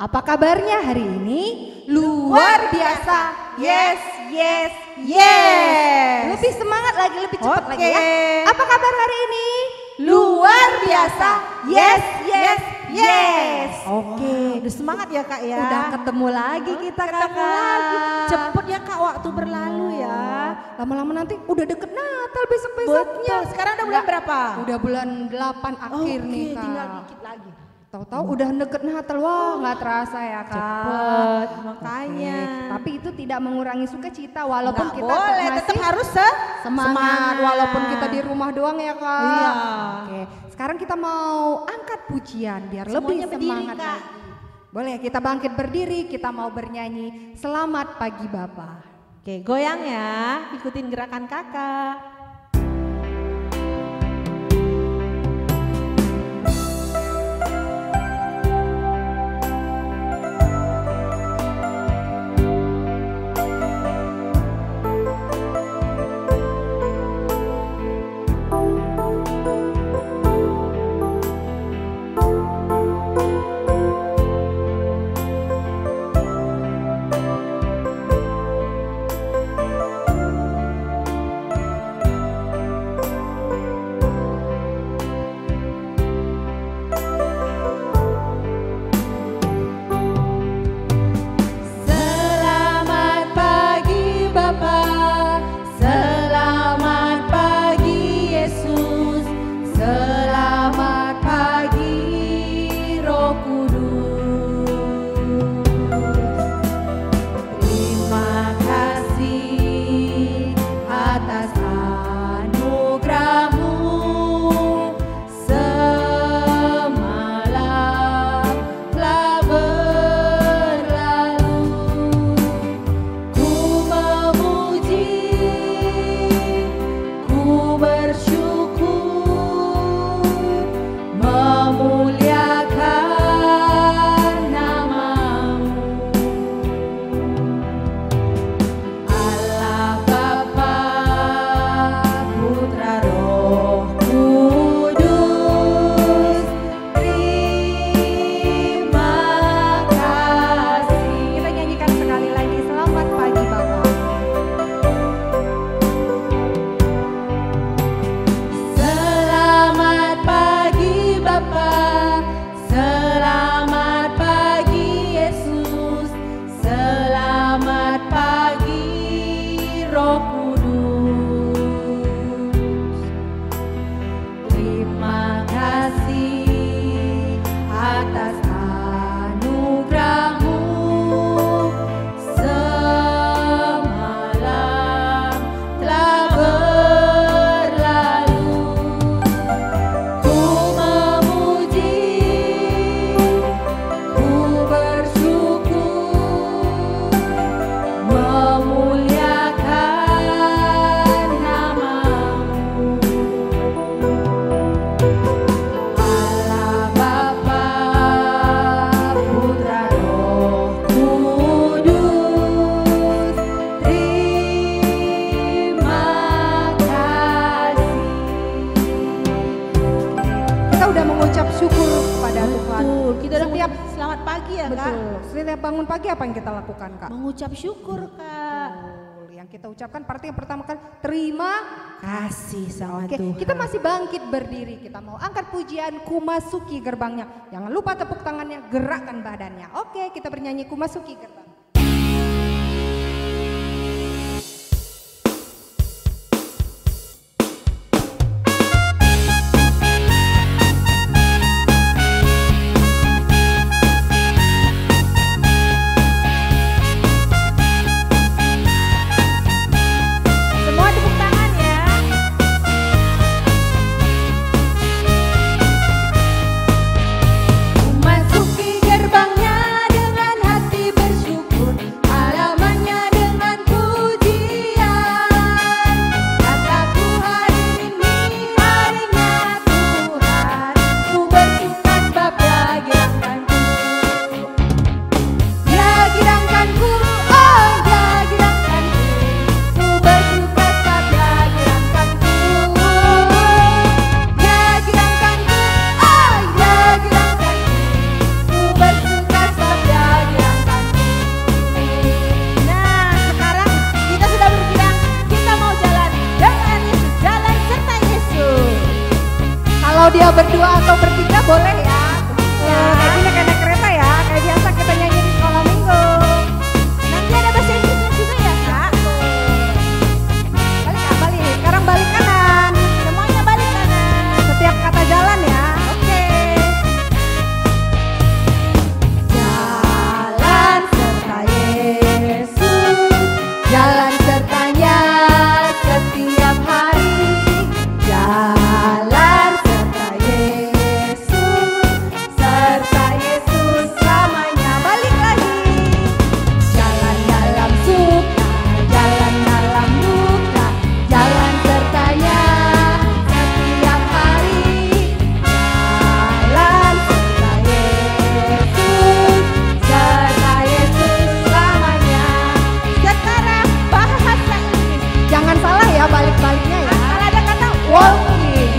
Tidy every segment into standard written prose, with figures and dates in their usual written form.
Apa kabarnya hari ini? Luar biasa. Yes, yes, yes. Lebih semangat lagi, lebih cepat Oke. lagi ya. Apa kabar hari ini? Luar biasa. Yes, yes, yes. Oke. Udah semangat ya Kak ya. Udah ketemu lagi kita ketemu Kakak. lagi. Cepet ya Kak waktu berlalu ya. Lama-lama nanti udah deket Natal besok-besoknya. Betul. Sekarang udah bulan berapa? Udah bulan 8 akhir Oke, nih Kak. tinggal dikit lagi. Tahu-tahu udah deket Natal, wah nggak terasa ya Kak. Cepet, makanya. Oke, tapi itu tidak mengurangi sukacita walaupun Nggak kita boleh, masih tetap harus semangat walaupun kita di rumah doang ya Kak. Iya. Oke, sekarang kita mau angkat pujian biar Semuanya lebih berdiri, semangat Kak. lagi. Boleh kita bangkit berdiri, kita mau bernyanyi Selamat Pagi Bapa. Oke, goyang ya. Ikutin gerakan Kakak. Selamat pagi Bapa, selamat pagi Yesus, selamat pagi Roh Kudus. Terima kasih atas anugerah-Mu semalam telah berlalu. Ku memuji, ku bersyukur, memuliakan nama-Mu. Allah Bapa, Putra, Roh Kudus, terima kasih. Kita nyanyikan sekali lagi Selamat Pagi Bapa. Selamat pagi Bapa, selamat pagi Yesus, selamat pagi Roh Kudus. Terima kasih atas anugerah-Mu semalam telah berlalu. Ku memuji, ku bersyukur, memuliakan nama-Mu. Allah Bapa, Putra, Roh Kudus, terima kasih. Kita udah mengucap syukur kepada Tuhan. Betul, kita udah Setiap selamat pagi ya Kak. betul. Setiap bangun pagi apa yang kita lakukan Kak? Mengucap syukur Kak. Betul. Yang kita ucapkan berarti yang pertama kan terima. Kasih sama Oke, Tuhan. kita masih bangkit berdiri. Kita mau angkat pujian Ku Masuki Gerbangnya. Jangan lupa tepuk tangannya, gerakkan badannya. Oke, kita bernyanyi Ku Masuki Gerbang. Semua tepuk tangan ya. Memasuki gerbangnya dengan hati bersyukur. dia berdua atau bertiga boleh ya. Kayak gini kayak naik kereta ya, kayak biasa kita nyanyi di sekolah minggu. Nanti ada bahasa Inggrisnya juga ya Kak. Balik Kak, balik. Sekarang balik kanan. Semuanya balik kanan. Setiap kata jalan ya. Oke. Jalan serta Yesus, jalan sertanya setiap hari. Jalan serta Yesus, serta Yesus selamanya. Balik lagi. Jalan dalam suka, jalan dalam duka, jalan sertanya setiap hari. Jalan serta Yesus, serta Yesus selamanya. Sekarang bahasa Inggris. Jangan salah ya balik-baliknya ya. Kalau ada kata Walking,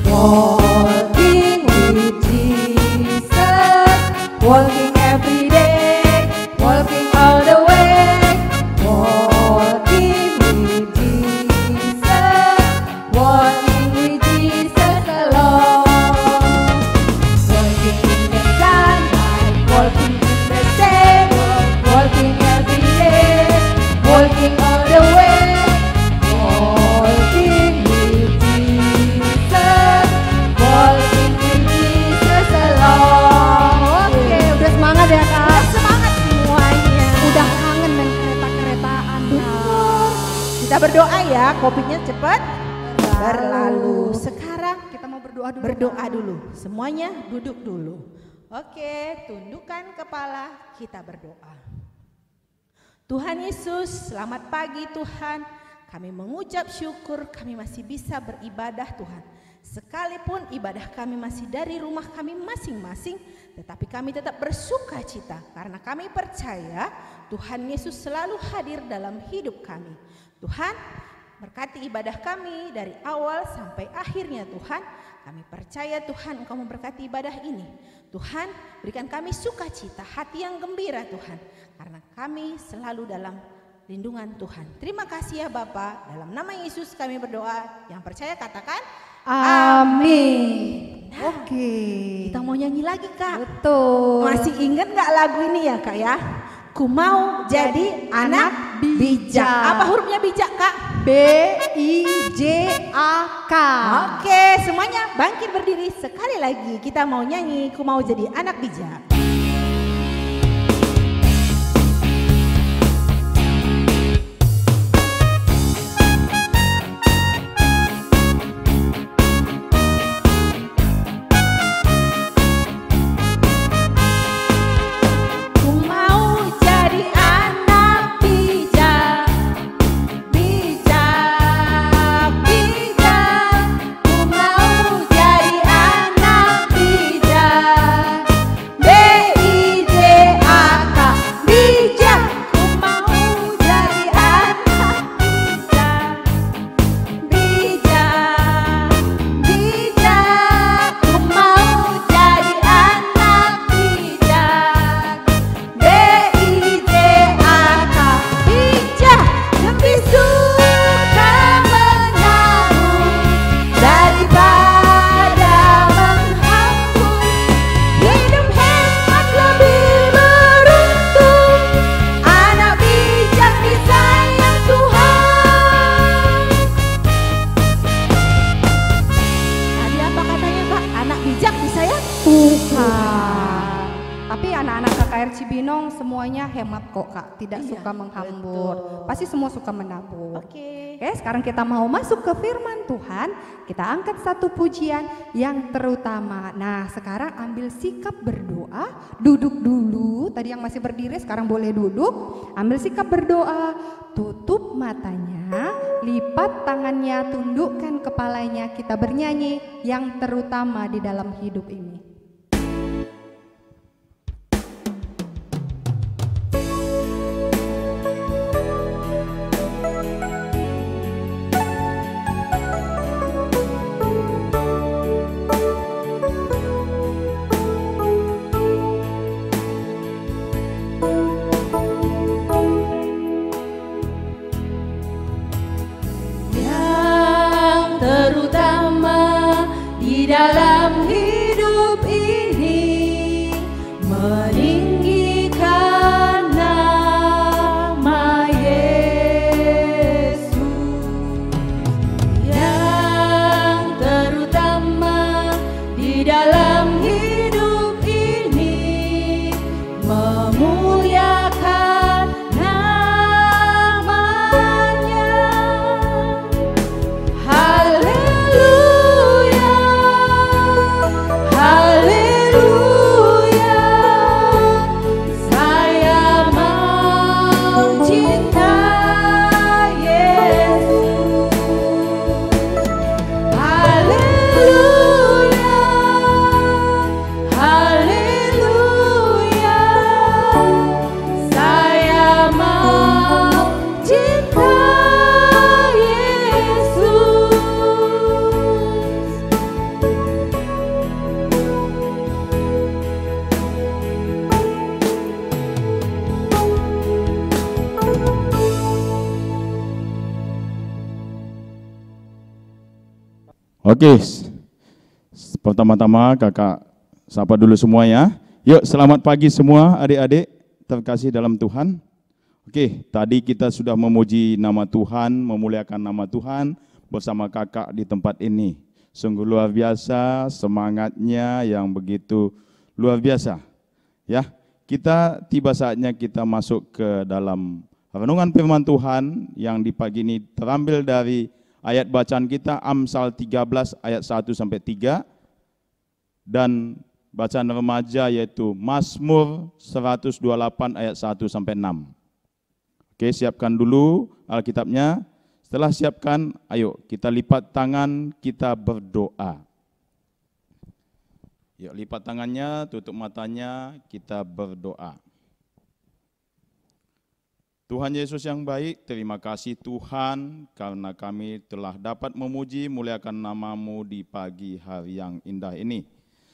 walking with Jesus, walking every day, walking all the way, walking with Jesus, walking with Jesus alone, walking in the sunlight, walking in the stable, walking every day, walking all the way, walking with Jesus, walking with Jesus alone. Oke, udah semangat ya Kak? semangat semuanya. Udah kangen main kereta-keretaan Kak. Kita berdoa ya, kopinya cepat berlalu. Sekarang Kita mau berdoa dulu. berdoa Kak. dulu. Semuanya duduk dulu. Oke, tundukkan kepala, kita berdoa. Tuhan Yesus, selamat pagi Tuhan. Kami mengucap syukur kami masih bisa beribadah Tuhan. Sekalipun ibadah kami masih dari rumah kami masing-masing, tetapi kami tetap bersuka cita karena kami percaya Tuhan Yesus selalu hadir dalam hidup kami. Tuhan, berkati ibadah kami dari awal sampai akhirnya Tuhan. Kami percaya Tuhan Engkau memberkati ibadah ini. Tuhan, berikan kami sukacita, hati yang gembira Tuhan. Karena kami selalu dalam lindungan Tuhan. Terima kasih ya Bapa. Dalam nama Yesus kami berdoa. Yang percaya katakan Amin. Nah, Oke. kita mau nyanyi lagi Kak. Betul. Masih ingat gak lagu ini ya Kak ya? Ku mau jadi anak bijak. Apa hurufnya bijak Kak? BIJAK. Oke, semuanya bangkit berdiri sekali lagi. Kita mau nyanyi Ku mau jadi anak bijak. Ku mau jadi anak bijak, bijak, bijak. Ku mau jadi anak bijak, BIJAK, bijak. Ku mau jadi anak bijak, bijak, bijak. Ku mau jadi anak bijak, BIJAK, bijak. Lebih suka menabung daripada menghambur. Hidup hemat lebih beruntung, anak bijak disayang Tuhan. Tadi apa katanya Pak? Anak bijak disayang Tuhan. Tapi anak-anak KKR Cibinong semuanya hemat kok Kak, tidak Iya, suka menghambur. betul. Pasti semua suka menabung. Oke. Oke, sekarang kita mau masuk ke firman Tuhan. Kita angkat satu pujian yang terutama. Nah, sekarang ambil sikap berdoa, duduk dulu. Tadi yang masih berdiri sekarang boleh duduk. Ambil sikap berdoa, tutup matanya, lipat tangannya, tundukkan kepalanya. Kita bernyanyi yang terutama di dalam hidup ini. Ya dalam hidup ini, memuliakan namanya. Haleluya, haleluya, saya mau cinta Yesus. Haleluya, haleluya, saya mau cinta Yesus. Oke, pertama-tama kakak sapa dulu semua ya. Yuk, selamat pagi semua adik-adik terkasih dalam Tuhan. Oke, tadi kita sudah memuji nama Tuhan, memuliakan nama Tuhan bersama kakak di tempat ini. Sungguh luar biasa, semangatnya yang begitu luar biasa. Ya, kita tiba saatnya kita masuk ke dalam renungan firman Tuhan yang di pagi ini terambil dari ayat bacaan kita Amsal 13 ayat 1 sampai 3 dan bacaan remaja yaitu Mazmur 128 ayat 1 sampai 6. Oke, siapkan dulu Alkitabnya. Setelah siapkan, ayo kita lipat tangan, kita berdoa. Yuk, lipat tangannya, tutup matanya, kita berdoa. Tuhan Yesus yang baik, terima kasih Tuhan karena kami telah dapat memuji, muliakan nama-Mu di pagi hari yang indah ini.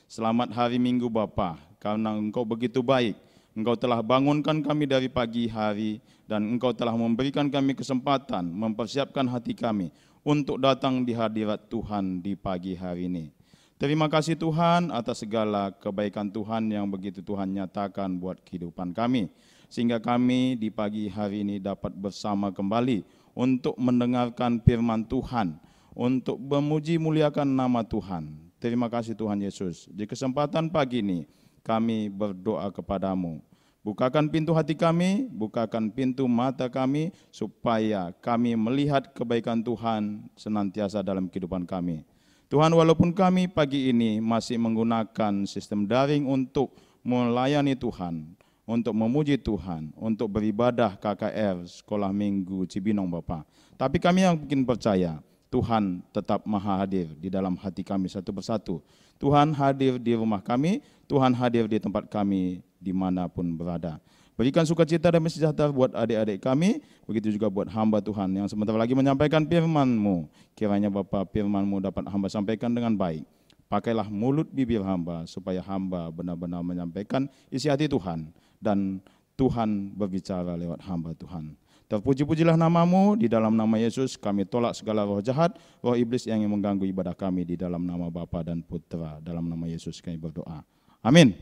Selamat hari Minggu Bapa, karena Engkau begitu baik. Engkau telah bangunkan kami dari pagi hari dan Engkau telah memberikan kami kesempatan, mempersiapkan hati kami untuk datang di hadirat Tuhan di pagi hari ini. Terima kasih Tuhan atas segala kebaikan Tuhan yang begitu Tuhan nyatakan buat kehidupan kami. Sehingga kami di pagi hari ini dapat bersama kembali untuk mendengarkan firman Tuhan, untuk memuji muliakan nama Tuhan. Terima kasih Tuhan Yesus. Di kesempatan pagi ini kami berdoa kepadamu. Bukakan pintu hati kami, bukakan pintu mata kami, supaya kami melihat kebaikan Tuhan senantiasa dalam kehidupan kami. Tuhan, walaupun kami pagi ini masih menggunakan sistem daring untuk melayani Tuhan, untuk memuji Tuhan, untuk beribadah KKR Sekolah Minggu Cibinong Bapak. Tapi kami yang mungkin percaya, Tuhan tetap maha hadir di dalam hati kami satu persatu. Tuhan hadir di rumah kami, Tuhan hadir di tempat kami dimanapun berada. Berikan sukacita dan sejahtera buat adik-adik kami, begitu juga buat hamba Tuhan yang sebentar lagi menyampaikan firman-Mu. Kiranya Bapa firman-Mu dapat hamba sampaikan dengan baik. Pakailah mulut bibir hamba supaya hamba benar-benar menyampaikan isi hati Tuhan dan Tuhan berbicara lewat hamba Tuhan. Terpuji-pujilah nama-Mu, di dalam nama Yesus kami tolak segala roh jahat, roh iblis yang ingin mengganggu ibadah kami, di dalam nama Bapa dan Putra, dalam nama Yesus kami berdoa. Amin.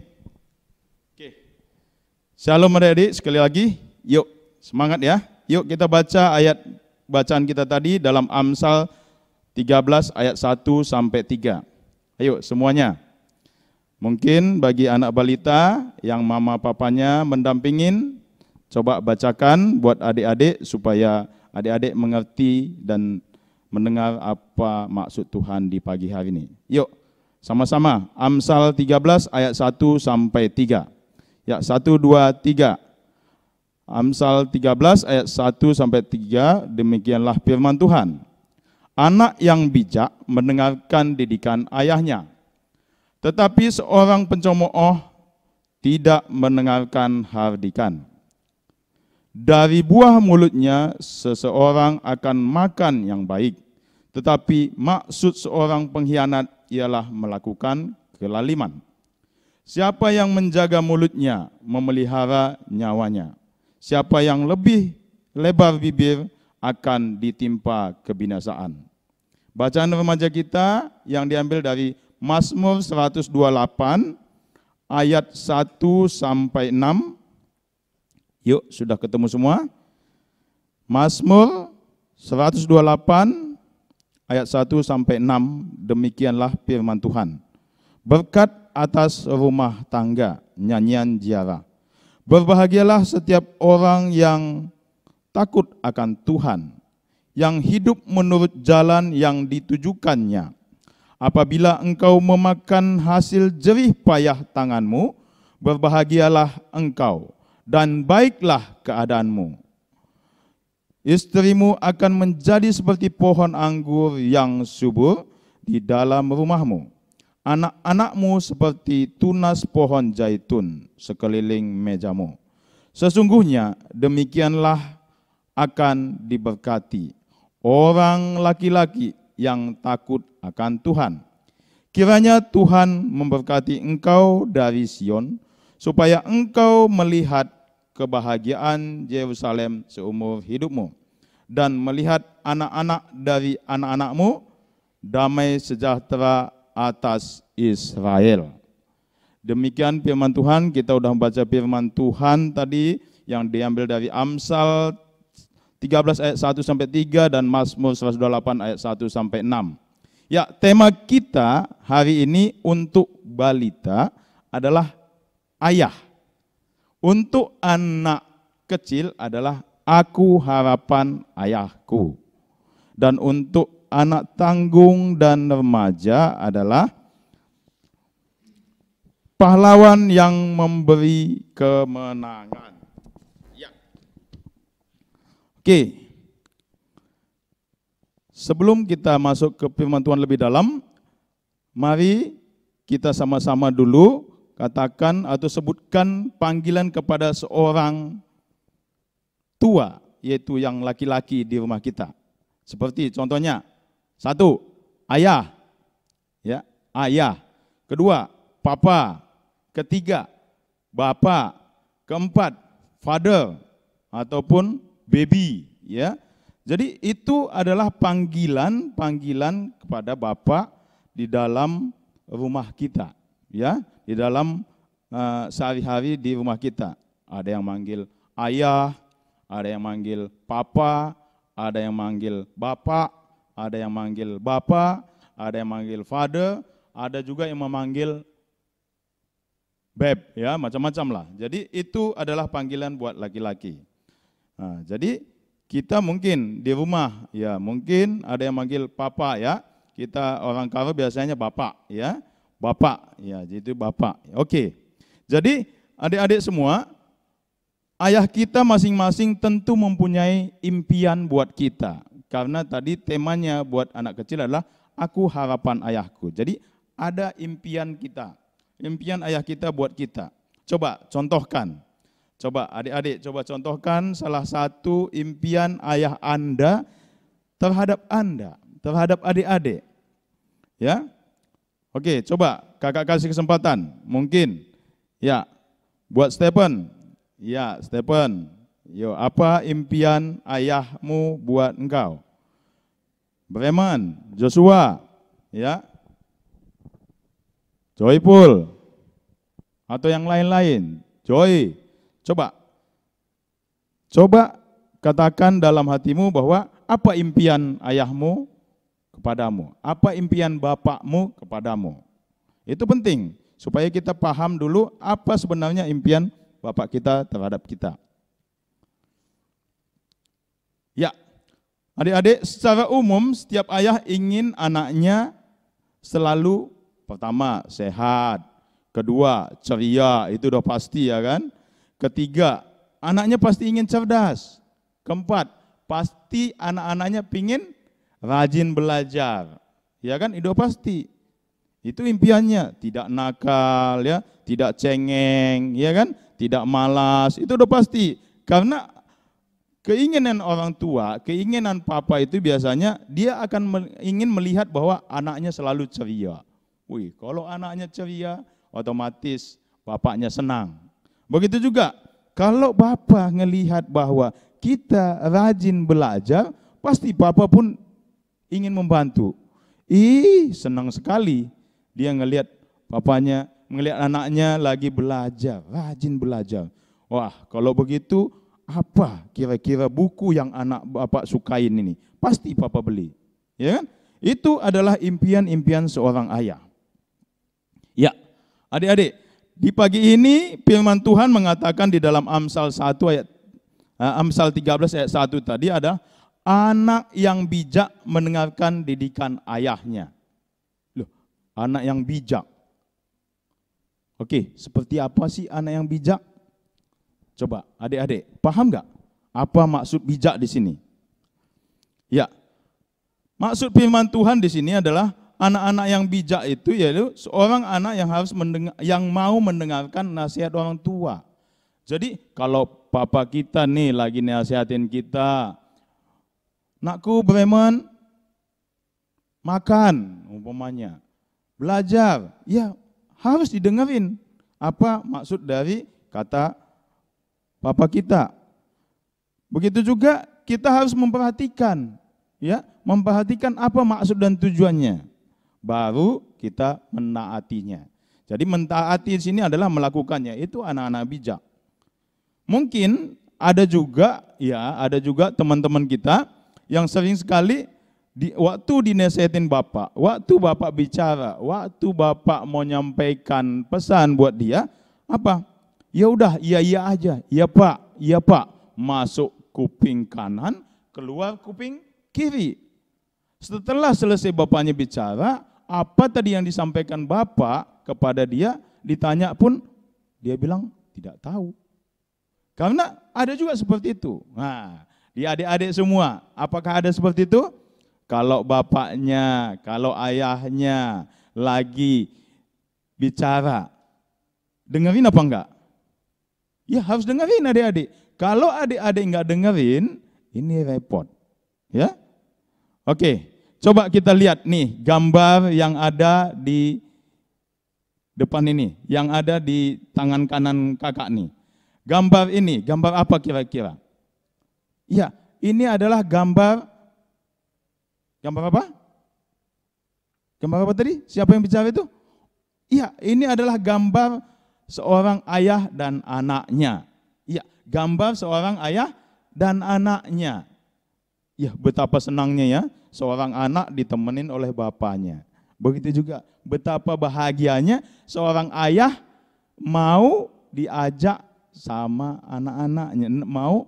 Oke. Shalom adik-adik, sekali lagi, yuk semangat ya. Yuk kita baca ayat bacaan kita tadi dalam Amsal 13 ayat 1 sampai 3. Ayo semuanya. Mungkin bagi anak balita yang mama papanya mendampingin, coba bacakan buat adik-adik supaya adik-adik mengerti dan mendengar apa maksud Tuhan di pagi hari ini. Yuk, sama-sama Amsal 13 ayat 1 sampai 3. Ya, 1, 2, 3. Amsal 13 ayat 1 sampai 3, demikianlah firman Tuhan. Anak yang bijak mendengarkan didikan ayahnya, tetapi seorang pencemooh tidak mendengarkan hardikan. Dari buah mulutnya seseorang akan makan yang baik, tetapi maksud seorang pengkhianat ialah melakukan kelaliman. Siapa yang menjaga mulutnya memelihara nyawanya. Siapa yang lebih lebar bibir akan ditimpa kebinasaan. Bacaan remaja kita yang diambil dari Mazmur 128 ayat 1 sampai 6. Yuk, sudah ketemu semua? Mazmur 128 ayat 1 sampai 6, demikianlah firman Tuhan. Berkat atas rumah tangga, nyanyian ziarah. Berbahagialah setiap orang yang takut akan Tuhan, yang hidup menurut jalan yang ditujukannya. Apabila engkau memakan hasil jerih payah tanganmu, berbahagialah engkau dan baiklah keadaanmu. Istrimu akan menjadi seperti pohon anggur yang subur di dalam rumahmu. Anak-anakmu seperti tunas pohon zaitun sekeliling mejamu. Sesungguhnya demikianlah akan diberkati orang laki-laki yang takut akan Tuhan. Kiranya Tuhan memberkati engkau dari Sion, supaya engkau melihat kebahagiaan Yerusalem seumur hidupmu, dan melihat anak-anak dari anak-anakmu, damai sejahtera atas Israel. Demikian firman Tuhan. Kita sudah membaca firman Tuhan tadi yang diambil dari Amsal 13 ayat 1 sampai 3 dan Mazmur 128 ayat 1 sampai 6. Ya, tema kita hari ini untuk balita adalah ayah. Untuk anak kecil adalah aku harapan ayahku. Dan untuk anak tanggung dan remaja adalah pahlawan yang memberi kemenangan. Ya. Oke. Sebelum kita masuk ke firman Tuhan lebih dalam, mari kita sama-sama dulu katakan atau sebutkan panggilan kepada seorang tua, yaitu yang laki-laki di rumah kita. Seperti contohnya, 1, ayah, ya, ayah. 2, papa. 3, bapak. 4, father ataupun baby, ya. Jadi itu adalah panggilan kepada Bapa di dalam rumah kita, ya, di dalam sehari-hari di rumah kita. Ada yang manggil ayah, ada yang manggil papa, ada yang manggil bapak, ada yang manggil bapa, ada yang manggil father, ada juga yang memanggil babe, ya, macam-macam lah. Jadi itu adalah panggilan buat laki-laki. Nah, jadi kita mungkin di rumah, ya mungkin ada yang manggil papa, ya. Kita orang Karo biasanya bapak, ya. Bapak, ya, jadi bapak. Oke. Jadi adik-adik semua, ayah kita masing-masing tentu mempunyai impian buat kita. Karena tadi temanya buat anak kecil adalah aku harapan ayahku. Jadi ada impian kita, impian ayah kita buat kita. Coba contohkan. Coba adik-adik, coba contohkan salah satu impian ayah Anda terhadap adik-adik. Ya. Oke, coba kakak kasih kesempatan. Mungkin, ya, buat Stephen. Ya, Stephen. Yo, apa impian ayahmu buat engkau? Breman, Joshua, ya. Joyful. Atau yang lain-lain. Joy. Coba katakan dalam hatimu bahwa apa impian ayahmu kepadamu, apa impian bapakmu kepadamu. Itu penting supaya kita paham dulu apa sebenarnya impian bapak kita terhadap kita. Ya, adik-adik, secara umum setiap ayah ingin anaknya selalu pertama sehat, kedua ceria, itu udah pasti, ya kan? Ketiga, anaknya pasti ingin cerdas. 4, pasti anak-anaknya pingin rajin belajar. Ya kan, itu pasti. Itu impiannya, tidak nakal, ya, tidak cengeng, ya kan, tidak malas, itu udah pasti. Karena keinginan orang tua, keinginan papa itu biasanya dia akan ingin melihat bahwa anaknya selalu ceria. Wih, kalau anaknya ceria, otomatis bapaknya senang. Begitu juga, kalau bapak ngelihat bahwa kita rajin belajar, pasti bapak pun ingin membantu. Senang sekali dia ngelihat papanya, ngelihat anaknya lagi belajar, rajin belajar. Wah, kalau begitu apa kira-kira buku yang anak bapak sukain ini? Pasti papa beli. Ya kan? Itu adalah impian-impian seorang ayah. Ya, adik-adik, di pagi ini firman Tuhan mengatakan di dalam Amsal 13 ayat 1 tadi ada anak yang bijak mendengarkan didikan ayahnya. Loh, anak yang bijak. Oke, seperti apa sih anak yang bijak? Coba adik-adik, paham nggak apa maksud bijak di sini? Ya, maksud firman Tuhan di sini adalah anak-anak yang bijak itu yaitu seorang anak yang harus yang mau mendengarkan nasihat orang tua. Jadi kalau papa kita nih lagi nasihatin kita, nakku Bremen, makan umpamanya, belajar, ya harus didengerin apa maksud dari kata papa kita. Begitu juga kita harus memperhatikan, ya, memperhatikan apa maksud dan tujuannya. Baru kita menaatinya. Jadi mentaati di sini adalah melakukannya. Itu anak-anak bijak. Mungkin ada juga teman-teman kita yang sering sekali waktu dinasihatin bapak, waktu bapak bicara, waktu bapak mau nyampaikan pesan buat dia, apa? Ya udah, iya aja. Iya Pak. Masuk kuping kanan, keluar kuping kiri. Setelah selesai bapaknya bicara, apa tadi yang disampaikan bapak kepada dia, ditanya pun dia bilang tidak tahu. Karena ada juga seperti itu. Nah, di adik-adik semua, apakah ada seperti itu? Kalau bapaknya, kalau ayahnya lagi bicara, dengerin apa enggak? Ya harus dengerin adik-adik. Kalau adik-adik enggak dengerin, ini repot. Ya, oke. Coba kita lihat nih gambar yang ada di depan ini, yang ada di tangan kanan kakak nih. Gambar ini, gambar apa kira-kira? Ya, ini adalah gambar apa? Gambar apa tadi? Siapa yang bicara itu? Iya, ini adalah gambar seorang ayah dan anaknya. Iya, gambar seorang ayah dan anaknya. Ya, betapa senangnya ya. Seorang anak ditemenin oleh bapaknya. Begitu juga betapa bahagianya seorang ayah mau diajak sama anak-anaknya, mau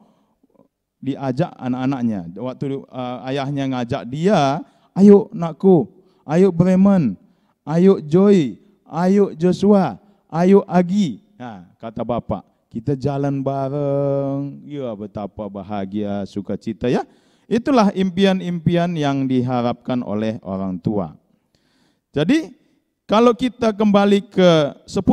diajak anak-anaknya. Waktu ayahnya ngajak dia, ayo nakku, ayo Bremen, ayo Joy, ayo Joshua, ayo Agi. Nah, kata bapak, kita jalan bareng. Ya, betapa bahagia, sukacita ya. Itulah impian-impian yang diharapkan oleh orang tua. Jadi kalau kita kembali ke 10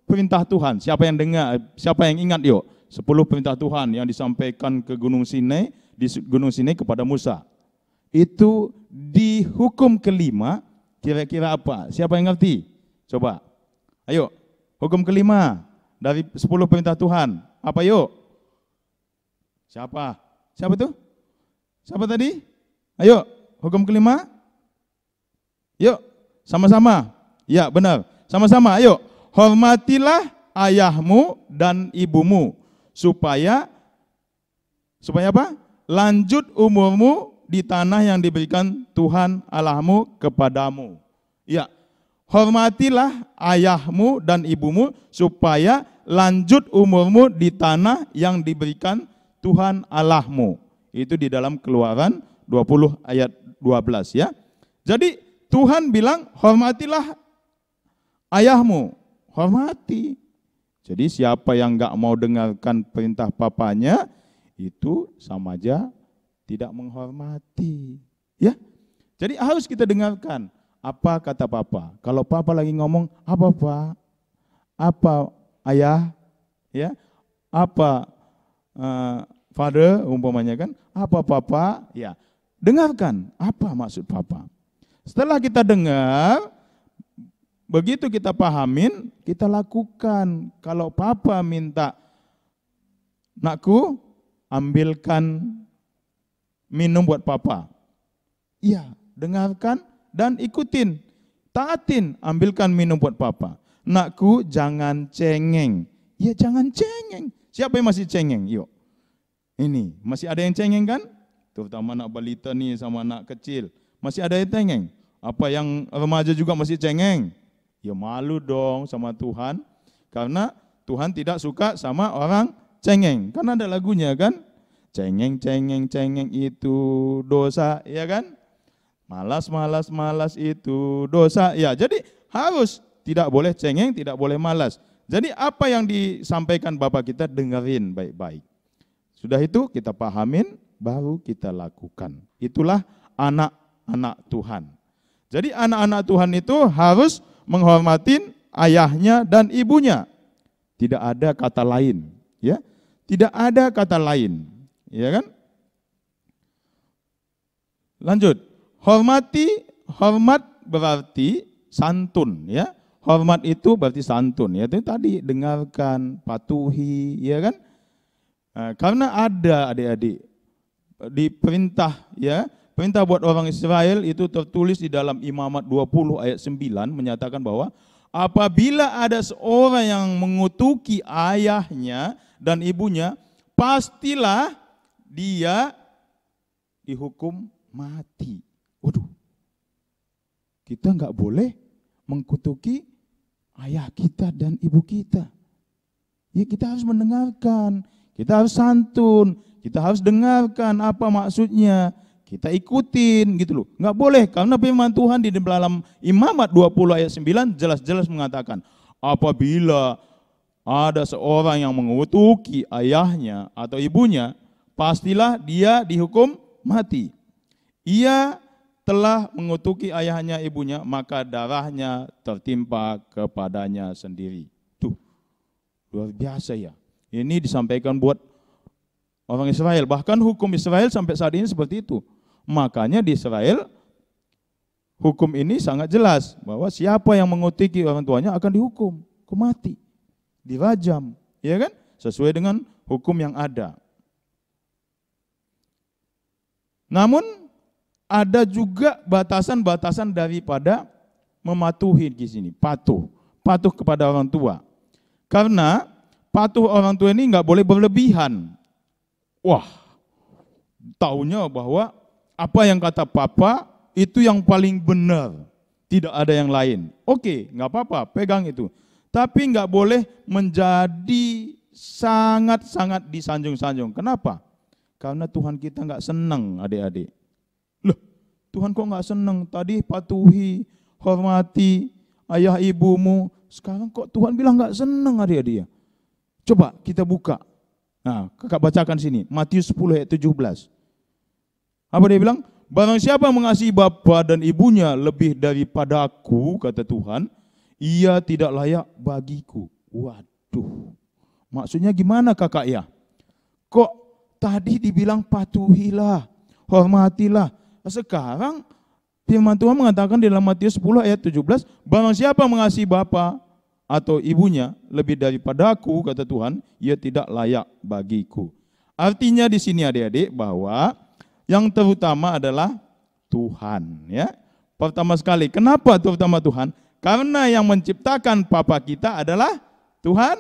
perintah Tuhan, siapa yang dengar, siapa yang ingat yuk? 10 perintah Tuhan yang disampaikan ke Gunung Sinai, di Gunung Sinai kepada Musa. Itu di hukum kelima, kira-kira apa? Siapa yang ngerti? Coba, ayo, hukum kelima dari 10 perintah Tuhan, apa yuk? Siapa? Siapa tuh? Siapa tadi? Ayo, hukum kelima. Yuk, sama-sama. Ya, benar. Sama-sama, ayo. Hormatilah ayahmu dan ibumu supaya apa? Lanjut umurmu di tanah yang diberikan Tuhan Allahmu kepadamu. Ya. Hormatilah ayahmu dan ibumu supaya lanjut umurmu di tanah yang diberikan Tuhan Allahmu. Itu di dalam Keluaran 20 ayat 12 ya. Jadi Tuhan bilang hormatilah ayahmu, hormati. Jadi siapa yang enggak mau dengarkan perintah papanya, itu sama aja tidak menghormati. Ya. Jadi harus kita dengarkan apa kata papa. Kalau papa lagi ngomong, apa pak? Apa ayah? Ya. Apa father umpamanya kan, apa papa? Ya, dengarkan apa maksud papa. Setelah kita dengar, begitu kita pahamin, kita lakukan. Kalau papa minta, nakku, ambilkan minum buat papa. Iya, dengarkan dan ikutin, taatin, ambilkan minum buat papa. Nakku, jangan cengeng. Ya, jangan cengeng. Siapa yang masih cengeng? Yuk. Ini, masih ada yang cengeng kan? Terutama anak balita nih sama anak kecil. Masih ada yang cengeng. Apa yang remaja juga masih cengeng? Ya malu dong sama Tuhan, karena Tuhan tidak suka sama orang cengeng. Kan ada lagunya kan? Cengeng, cengeng, cengeng itu dosa, ya kan? Malas, malas, malas itu dosa. Ya, jadi harus tidak boleh cengeng, tidak boleh malas. Jadi apa yang disampaikan Bapak kita dengerin baik-baik. Sudah itu kita pahamin, baru kita lakukan. Itulah anak-anak Tuhan. Jadi anak-anak Tuhan itu harus menghormatin ayahnya dan ibunya. Tidak ada kata lain, ya. Tidak ada kata lain, ya kan? Lanjut. Hormat berarti santun, ya. Hormat itu berarti santun, ya. Itu tadi dengarkan, patuhi, ya kan? Nah, karena ada adik-adik di perintah, ya, perintah buat orang Israel itu tertulis di dalam Imamat 20 ayat 9 menyatakan bahwa apabila ada seorang yang mengutuki ayahnya dan ibunya, pastilah dia dihukum mati. Waduh, kita nggak boleh mengkutuki ayah kita dan ibu kita. Ya, kita harus mendengarkan, kita harus santun, kita harus dengarkan apa maksudnya, kita ikutin gitu loh. Nggak boleh, karena firman Tuhan di dalam Imamat 20 ayat 9 jelas-jelas mengatakan, apabila ada seorang yang mengutuki ayahnya atau ibunya, pastilah dia dihukum mati. Ia telah mengutuki ayahnya ibunya, maka darahnya tertimpa kepadanya sendiri. Tuh, luar biasa ya. Ini disampaikan buat orang Israel. Bahkan hukum Israel sampai saat ini seperti itu. Makanya di Israel hukum ini sangat jelas bahwa siapa yang mengutuki orang tuanya akan dihukum mati, dirajam, ya kan? Sesuai dengan hukum yang ada. Namun ada juga batasan-batasan daripada mematuhi di sini, patuh kepada orang tua. Karena patuh orang tua ini nggak boleh berlebihan. Wah, taunya bahwa apa yang kata papa itu yang paling benar, tidak ada yang lain. Oke, nggak apa-apa, pegang itu. Tapi nggak boleh menjadi sangat-sangat disanjung-sanjung. Kenapa? Karena Tuhan kita nggak senang, adik-adik. Loh, Tuhan kok nggak senang? Tadi patuhi, hormati ayah ibumu. Sekarang kok Tuhan bilang nggak senang, adik-adik ya? Coba kita buka. Nah, kakak bacakan sini, Matius 10 ayat 17. Apa dia bilang? Barang siapa mengasihi bapa dan ibunya lebih daripada aku, kata Tuhan, ia tidak layak bagiku. Waduh, maksudnya gimana kakak ya? Kok tadi dibilang patuhilah, hormatilah. Sekarang firman Tuhan mengatakan di dalam Matius 10 ayat 17, barang siapa mengasihi bapa atau ibunya lebih daripada aku, kata Tuhan, ia tidak layak bagiku. Artinya di sini adik-adik bahwa yang terutama adalah Tuhan, ya. Pertama sekali, kenapa terutama Tuhan? Karena yang menciptakan papa kita adalah Tuhan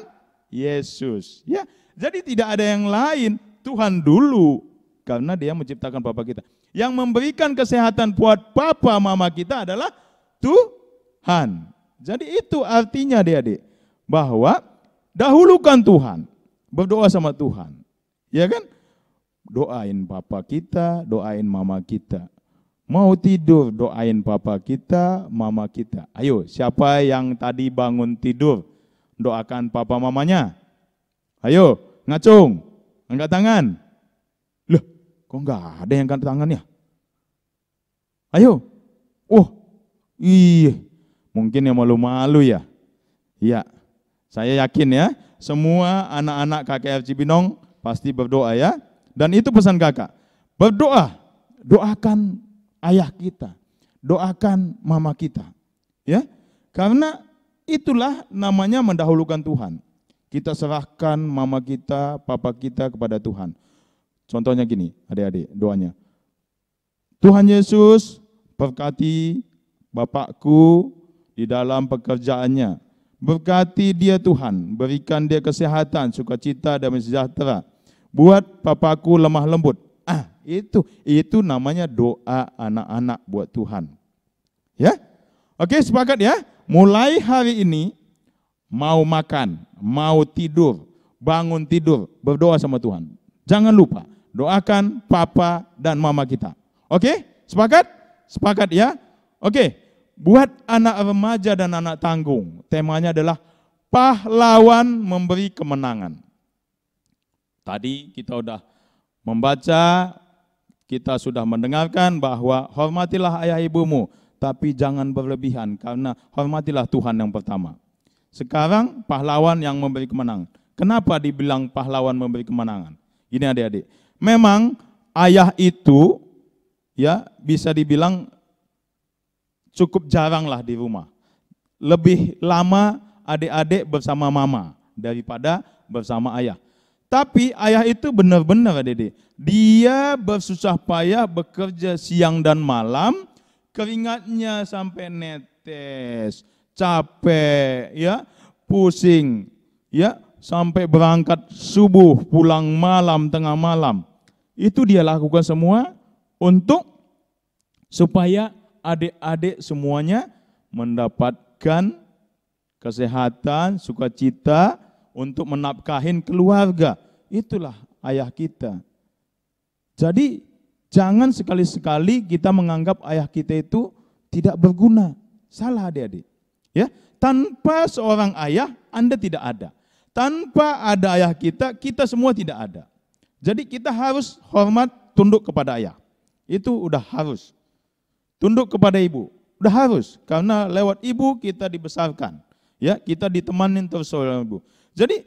Yesus, ya. Jadi tidak ada yang lain, Tuhan dulu, karena dia menciptakan papa kita. Yang memberikan kesehatan buat papa mama kita adalah Tuhan. Jadi itu artinya adik-adik, bahwa dahulukan Tuhan, berdoa sama Tuhan, ya kan? Doain papa kita, doain mama kita. Mau tidur, doain papa kita, mama kita. Ayo, siapa yang tadi bangun tidur, doakan papa mamanya? Ayo, ngacung, angkat tangan. Loh, kok enggak ada yang angkat tangan ya? Ayo. Oh, iya. Mungkin yang malu-malu ya. Iya, saya yakin ya, semua anak-anak KKR Cibinong pasti berdoa ya. Dan itu pesan kakak, berdoa, doakan ayah kita, doakan mama kita. Ya, karena itulah namanya mendahulukan Tuhan. Kita serahkan mama kita, papa kita kepada Tuhan. Contohnya gini, adik-adik, doanya. Tuhan Yesus berkati bapakku di dalam pekerjaannya. Berkati dia Tuhan, berikan dia kesehatan, sukacita, damai sejahtera. Buat papaku lemah lembut. Itu namanya doa anak-anak buat Tuhan. Ya? Oke, sepakat ya? mulai hari ini mau makan, mau tidur, bangun tidur, berdoa sama Tuhan. Jangan lupa, doakan papa dan mama kita. Oke? Sepakat? Sepakat ya? Oke. Buat anak remaja dan anak tanggung, temanya adalah pahlawan memberi kemenangan. Tadi kita sudah membaca, kita sudah mendengarkan bahwa hormatilah ayah ibumu, tapi jangan berlebihan karena hormatilah Tuhan yang pertama. Sekarang pahlawan yang memberi kemenangan. Kenapa dibilang pahlawan memberi kemenangan? Gini adik-adik, memang ayah itu ya bisa dibilang cukup jarang lah di rumah. Lebih lama adik-adik bersama mama daripada bersama ayah. Tapi ayah itu benar-benar adik-adik, dia bersusah payah bekerja siang dan malam, keringatnya sampai netes, capek, ya, pusing, ya, sampai berangkat subuh, pulang malam, tengah malam. Itu dia lakukan semua untuk supaya adik-adik semuanya mendapatkan kesehatan, sukacita untuk menafkahin keluarga. Itulah ayah kita. Jadi jangan sekali-sekali kita menganggap ayah kita itu tidak berguna. Salah adik-adik. Ya, tanpa seorang ayah Anda tidak ada. Tanpa ada ayah kita, kita semua tidak ada. Jadi kita harus hormat, tunduk kepada ayah. Itu udah harus. Tunduk kepada ibu, udah harus, karena lewat ibu kita dibesarkan, ya, kita ditemanin terus oleh ibu. Jadi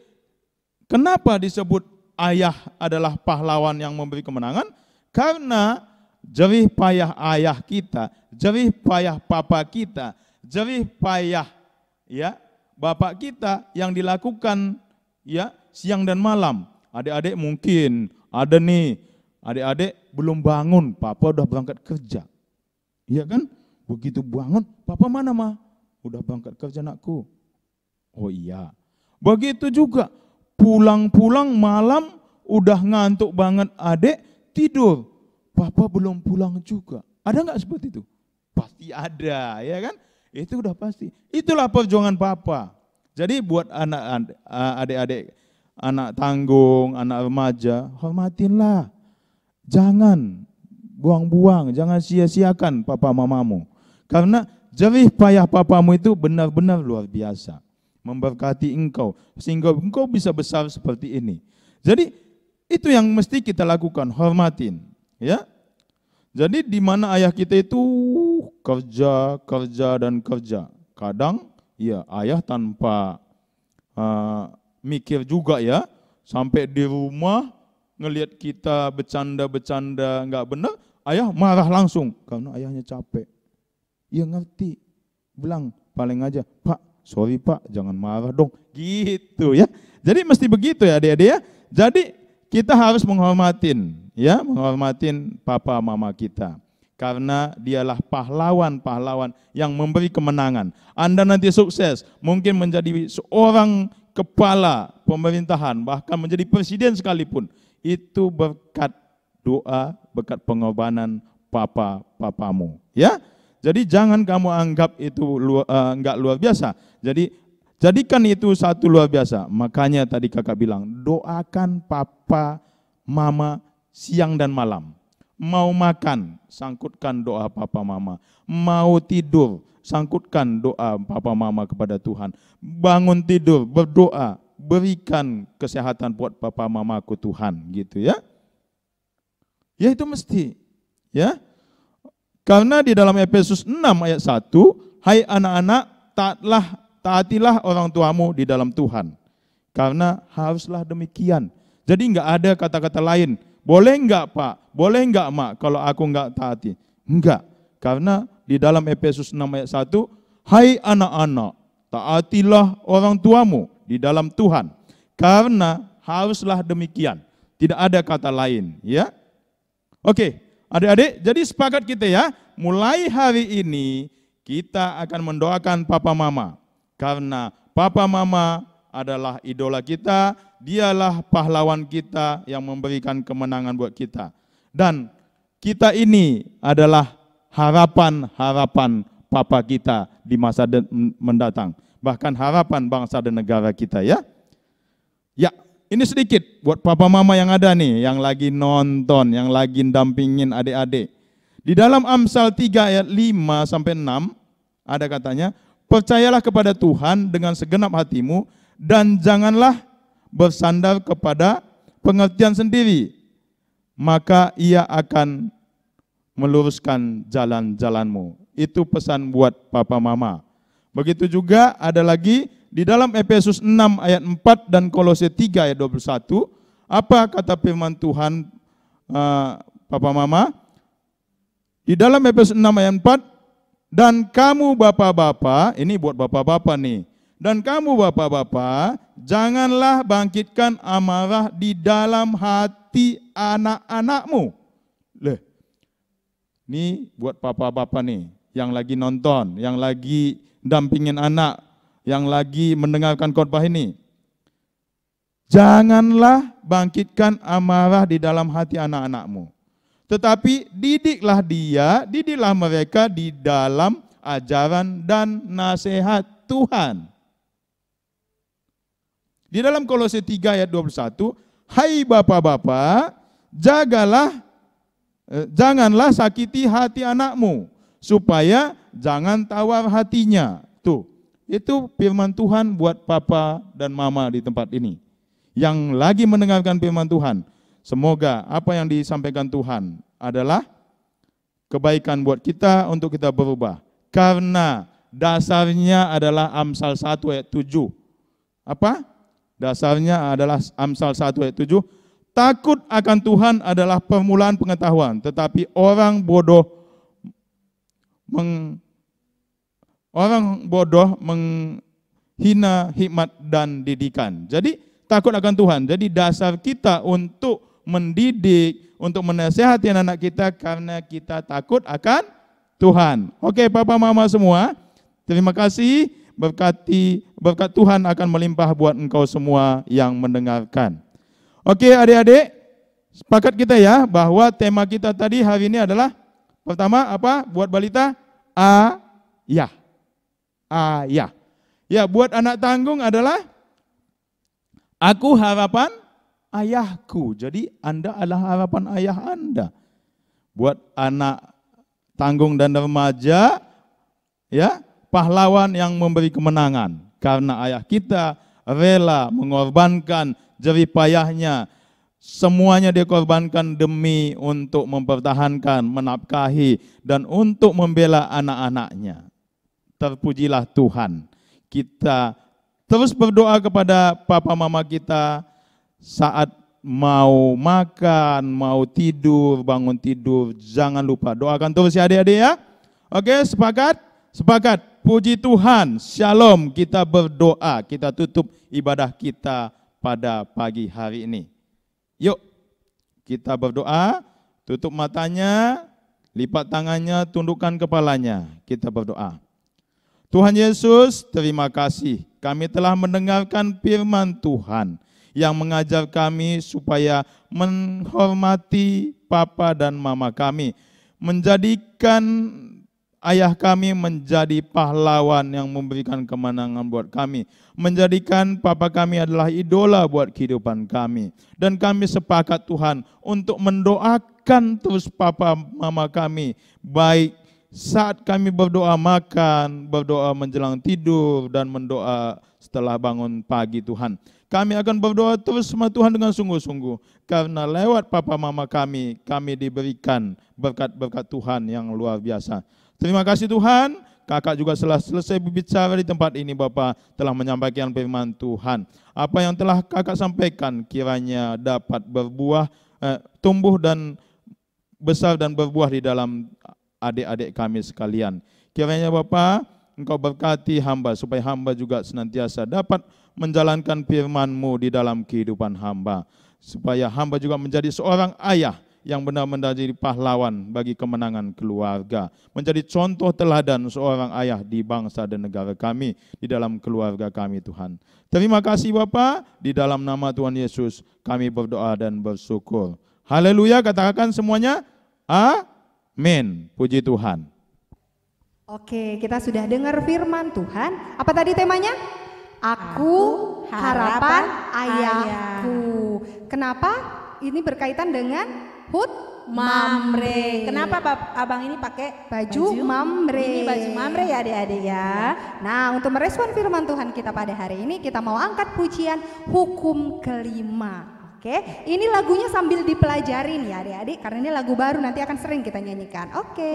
kenapa disebut ayah adalah pahlawan yang memberi kemenangan? Karena jerih payah ayah kita, jerih payah papa kita, jerih payah ya bapak kita yang dilakukan ya siang dan malam. Adik-adik mungkin ada nih, adik-adik belum bangun, papa udah berangkat kerja. Iya kan? Begitu bangun, papa mana mah? Udah berangkat kerja anakku. Oh iya. Begitu juga, pulang-pulang malam, udah ngantuk banget adik, tidur. Papa belum pulang juga. Ada nggak seperti itu? Pasti ada, ya kan? Itu udah pasti. Itulah perjuangan papa. Jadi buat adik-adik, anak tanggung, anak remaja, hormatinlah. Jangan buang-buang, jangan sia-siakan papa mamamu. Karena jerih payah papamu itu benar-benar luar biasa. Memberkati engkau, sehingga engkau bisa besar seperti ini. Jadi itu yang mesti kita lakukan, hormatin. Ya. Jadi di mana ayah kita itu kerja dan kerja. Kadang ya ayah tanpa mikir juga ya, sampai di rumah ngelihat kita bercanda-bercanda nggak benar, ayah marah langsung karena ayahnya capek. Ia ngerti, bilang paling aja, Pak, sorry Pak, jangan marah dong, gitu ya. Jadi mesti begitu ya adik-adik ya. Jadi kita harus menghormatin papa mama kita. Karena dialah pahlawan-pahlawan yang memberi kemenangan. Anda nanti sukses, mungkin menjadi seorang kepala pemerintahan, bahkan menjadi presiden sekalipun. Itu berkat doa, berkat pengorbanan papamu. Ya, jadi jangan kamu anggap itu enggak luar biasa. Jadi jadikan itu satu luar biasa. Makanya tadi kakak bilang, doakan papa, mama siang dan malam. Mau makan, sangkutkan doa papa mama. Mau tidur, sangkutkan doa papa mama kepada Tuhan. Bangun tidur, berdoa. Berikan kesehatan buat papa mamaku Tuhan, gitu ya. Ya itu mesti, ya. Karena di dalam Efesus 6 ayat 1, hai anak-anak, taatilah orang tuamu di dalam Tuhan. Karena haruslah demikian. Jadi enggak ada kata-kata lain. Boleh enggak Pak? Boleh enggak Mak kalau aku enggak taati? Enggak. Karena di dalam Efesus 6 ayat 1, hai anak-anak, taatilah orang tuamu di dalam Tuhan, karena haruslah demikian. Tidak ada kata lain, ya. Oke, adik-adik, jadi sepakat kita ya, mulai hari ini kita akan mendoakan papa mama, karena papa mama adalah idola kita, dialah pahlawan kita yang memberikan kemenangan buat kita. Dan kita ini adalah harapan-harapan papa kita di masa mendatang. Bahkan harapan bangsa dan negara kita ya. Ya, ini sedikit buat papa mama yang ada nih, yang lagi nonton, yang lagi dampingin adik-adik. Di dalam Amsal 3 ayat 5 sampai 6 ada katanya, percayalah kepada Tuhan dengan segenap hatimu dan janganlah bersandar kepada pengertian sendiri, maka ia akan meluruskan jalan-jalanmu. Itu pesan buat papa mama. Begitu juga ada lagi di dalam Efesus 6 ayat 4 dan Kolose 3 ayat 21, apa kata firman Tuhan papa mama? Di dalam Efesus 6 ayat 4, dan kamu bapak-bapak, ini buat bapak-bapak nih, dan kamu bapak-bapak, janganlah bangkitkan amarah di dalam hati anak-anakmu. Leh, ini buat bapak-bapak nih, yang lagi nonton, yang lagi dampingin anak, yang lagi mendengarkan khotbah ini. Janganlah bangkitkan amarah di dalam hati anak-anakmu. Tetapi didiklah mereka di dalam ajaran dan nasihat Tuhan. Di dalam Kolose 3 ayat 21, hai bapak-bapak, janganlah sakiti hati anakmu, supaya jangan tawar hatinya. Tuh, itu firman Tuhan buat papa dan mama di tempat ini. Yang lagi mendengarkan firman Tuhan, semoga apa yang disampaikan Tuhan adalah kebaikan buat kita untuk kita berubah. Karena dasarnya adalah Amsal 1 ayat 7. Apa? Dasarnya adalah Amsal 1 ayat 7. Takut akan Tuhan adalah permulaan pengetahuan, tetapi orang bodoh menghina hikmat dan didikan. Jadi takut akan Tuhan. Jadi dasar kita untuk mendidik, untuk menasihati anak-anak kita karena kita takut akan Tuhan. Oke, papa mama semua, terima kasih. Berkat Tuhan akan melimpah buat engkau semua yang mendengarkan. Oke, adik-adik, sepakat kita ya bahwa tema kita tadi hari ini adalah pertama apa? Buat balita ayah. Ayah. Ya, buat anak tanggung adalah aku harapan ayahku. Jadi Anda adalah harapan ayah Anda. Buat anak tanggung dan remaja, ya, pahlawan yang memberi kemenangan. Karena ayah kita rela mengorbankan jerih payahnya. Semuanya dia korbankan demi untuk mempertahankan, menafkahi, dan untuk membela anak-anaknya. Terpujilah Tuhan. Kita terus berdoa kepada papa mama kita saat mau makan, mau tidur, bangun tidur, jangan lupa doakan terus ya adik-adik ya. Oke, sepakat? Sepakat. Puji Tuhan. Shalom. Kita berdoa, kita tutup ibadah kita pada pagi hari ini. Yuk, kita berdoa, tutup matanya, lipat tangannya, tundukkan kepalanya. Kita berdoa. Tuhan Yesus, terima kasih. Kami telah mendengarkan firman Tuhan yang mengajar kami supaya menghormati papa dan mama kami, menjadikan ayah kami menjadi pahlawan yang memberikan kemenangan buat kami, menjadikan papa kami adalah idola buat kehidupan kami. Dan kami sepakat Tuhan untuk mendoakan terus papa mama kami, baik saat kami berdoa makan, berdoa menjelang tidur, dan mendoa setelah bangun pagi Tuhan. Kami akan berdoa terus sama Tuhan dengan sungguh-sungguh. Karena lewat papa mama kami diberikan berkat-berkat Tuhan yang luar biasa. Terima kasih Tuhan, kakak juga setelah selesai berbicara di tempat ini, Bapak telah menyampaikan firman Tuhan. Apa yang telah kakak sampaikan kiranya dapat berbuah, tumbuh dan besar dan berbuah di dalam adik-adik kami sekalian. Kiranya Bapak, Engkau berkati hamba supaya hamba juga senantiasa dapat menjalankan firman-Mu di dalam kehidupan hamba. Supaya hamba juga menjadi seorang ayah yang benar-benar jadi pahlawan bagi kemenangan keluarga. Menjadi contoh teladan seorang ayah di bangsa dan negara kami, di dalam keluarga kami Tuhan. Terima kasih Bapa, di dalam nama Tuhan Yesus kami berdoa dan bersyukur. Haleluya, katakan semuanya, amin. Puji Tuhan. Oke, kita sudah dengar firman Tuhan. Apa tadi temanya? Aku harapan ayahku. Kenapa? Ini berkaitan dengan Hud Mamre. Kenapa abang ini pakai baju Mamre? Ini baju Mamre ya adik-adik ya. Nah, untuk merespon firman Tuhan kita pada hari ini, kita mau angkat pujian hukum kelima. Oke, ini lagunya sambil dipelajarin ya adik-adik, karena ini lagu baru, nanti akan sering kita nyanyikan. Oke.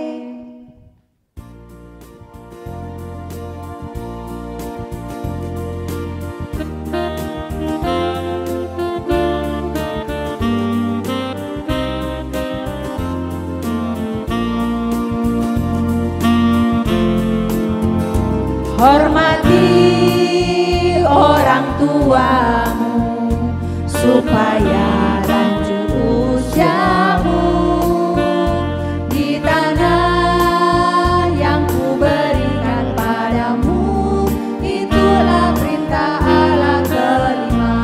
Hormati orang tuamu supaya lanjut usiamu di tanah yang kuberikan padamu. Itulah perintah Allah kelima.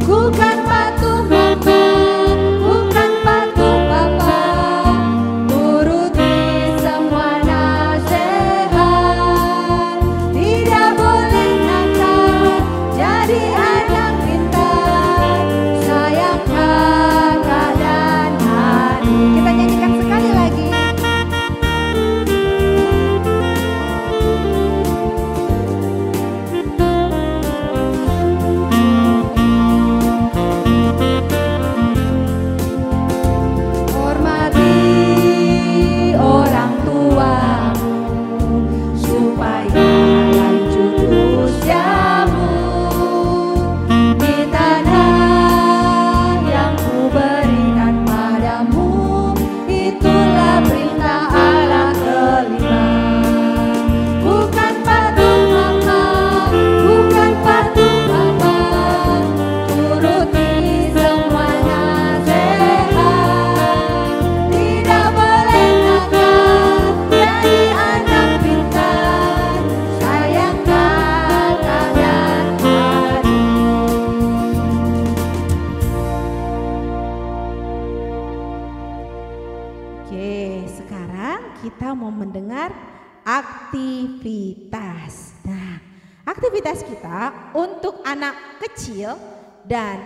Bukan patuh mama, bukan patuh papa, turuti semua nasihat. Tidak boleh nakal, jadi anak pintar, sayang kakak dan adik. Kita nyanyikan sekali lagi. Hormati orang tuamu supaya lanjut usiamu di tanah yang kuberikan padamu. Itulah perintah Allah kelima. Bukan patuh mama, bukan patuh papa, turuti semua nasihat. Tidak boleh nakal, jadi anak pintar, sayang kakak dan adik. Oke, sekarang kita mau mendengar aktivitas. Nah, aktivitas kita untuk anak kecil dan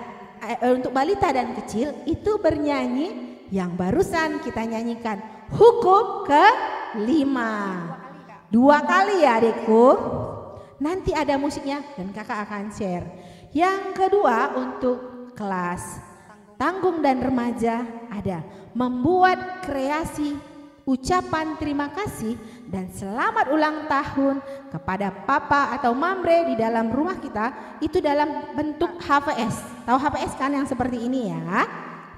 untuk balita dan kecil itu bernyanyi yang barusan kita nyanyikan, hukum kelima. 2 kali ya adikku. Nanti ada musiknya dan kakak akan share. Yang kedua untuk kelas tanggung dan remaja ada membuat kreasi ucapan terima kasih dan selamat ulang tahun kepada papa atau mamre di dalam rumah kita, itu dalam bentuk HVS. Tahu HVS kan yang seperti ini ya.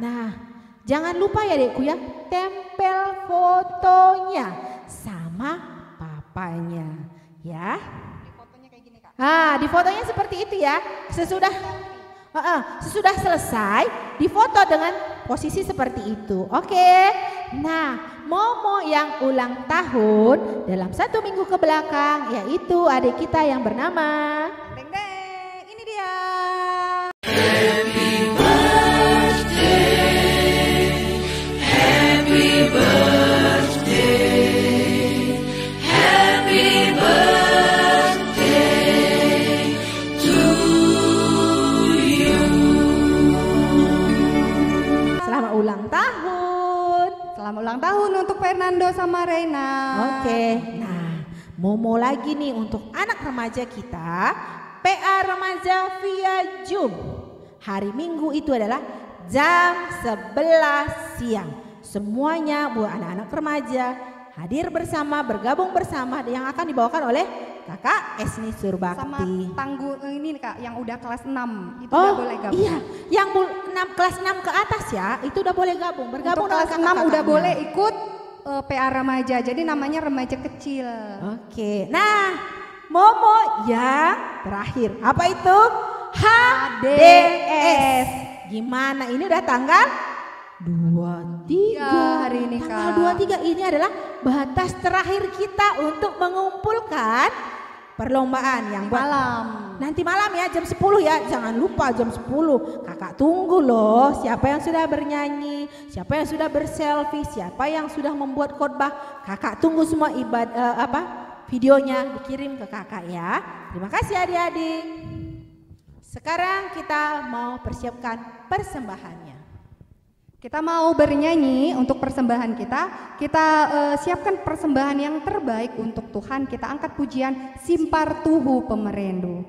Nah, jangan lupa ya adikku ya, tempel fotonya sama papanya ya. Nah, di fotonya seperti itu ya. Sesudah selesai difoto dengan posisi seperti itu. Oke. Nah, Momo yang ulang tahun dalam 1 minggu ke belakang, yaitu adik kita yang bernama Deng deng, ini dia. Selamat ulang tahun. Selamat ulang tahun untuk Fernando sama Reina. Oke. Nah, Momo lagi nih untuk anak remaja kita, PA remaja via Zoom. Hari Minggu itu adalah jam 11 siang. Semuanya buat anak-anak remaja hadir bersama, bergabung bersama yang akan dibawakan oleh Kakak Esni Sama Surbakti. tangguh ini Kak, yang udah kelas 6 itu udah boleh gabung. Iya, yang kelas 6 ke atas ya, itu udah boleh gabung. Bergabung Untuk kelas dengan 6 udah kakak-kakaknya. boleh ikut PA remaja. Jadi namanya remaja kecil. Oke, nah Momo yang terakhir apa itu? HDS. Gimana? Ini udah tanggal 23 Ya, hari ini, tanggal Kak. 23 ini adalah batas terakhir kita untuk mengumpulkan perlombaan yang buat Malam. nanti malam ya jam 10 ya. Jangan lupa jam 10. Kakak tunggu loh. Siapa yang sudah bernyanyi, siapa yang sudah berselfie, siapa yang sudah membuat khotbah. Kakak tunggu semua videonya dikirim ke kakak ya. Terima kasih adik-adik. Sekarang kita mau persiapkan persembahannya. Kita mau bernyanyi untuk persembahan kita. Kita siapkan persembahan yang terbaik untuk Tuhan. Kita angkat pujian Simpar Tuhu Pemerendu.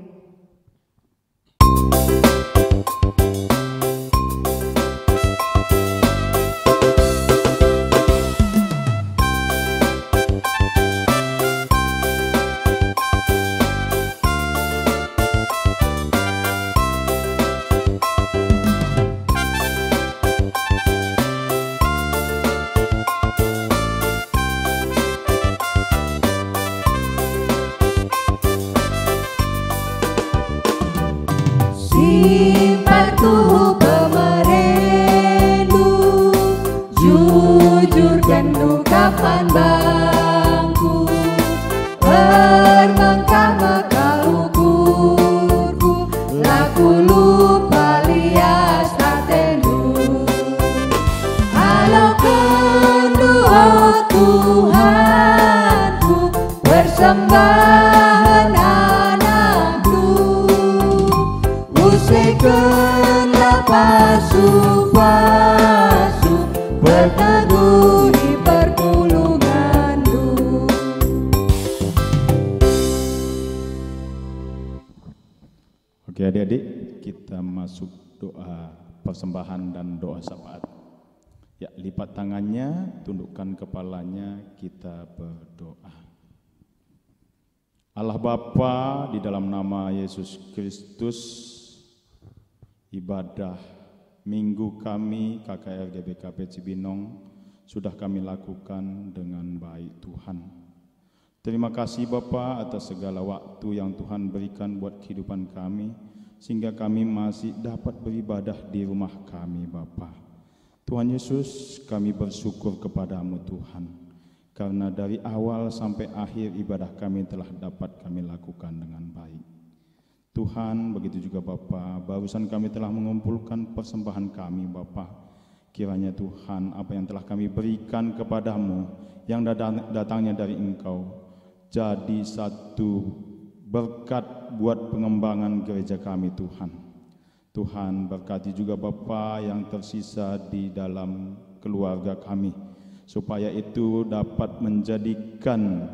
Simpar Tuhu Pemerendu, jujur dan ungkapan bangku, bermengkah-mekah ukurku, laku lupa lias atendu. Halo kedua Tuhanku, persembahan anakku, usekenlah pasu-pasu, berteduh di pergulunganmu. Oke adik-adik, kita masuk doa persembahan dan doa syafaat. Ya, lipat tangannya, tundukkan kepalanya, kita berdoa. Allah Bapa, di dalam nama Yesus Kristus, ibadah minggu kami KKR GBKP Cibinong sudah kami lakukan dengan baik Tuhan. Terima kasih Bapa atas segala waktu yang Tuhan berikan buat kehidupan kami, sehingga kami masih dapat beribadah di rumah kami Bapa. Tuhan Yesus, kami bersyukur kepadamu Tuhan, karena dari awal sampai akhir ibadah kami telah dapat kami lakukan dengan baik. Tuhan, begitu juga Bapa, barusan kami telah mengumpulkan persembahan kami Bapa. Kiranya Tuhan, apa yang telah kami berikan kepadamu, yang datangnya dari Engkau, jadi satu berkat buat pengembangan gereja kami Tuhan. Tuhan, berkati juga Bapa yang tersisa di dalam keluarga kami, supaya itu dapat menjadikan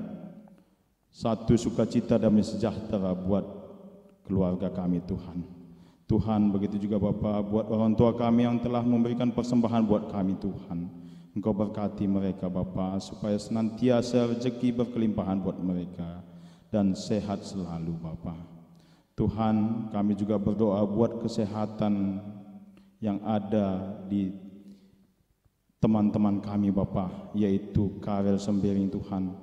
satu sukacita dan sejahtera buat keluarga kami Tuhan. Tuhan, begitu juga Bapa buat orang tua kami yang telah memberikan persembahan buat kami Tuhan. Engkau berkati mereka Bapa, supaya senantiasa rezeki berkelimpahan buat mereka dan sehat selalu Bapa. Tuhan, kami juga berdoa buat kesehatan yang ada di teman-teman kami Bapa, yaitu Karel Sembiring Tuhan,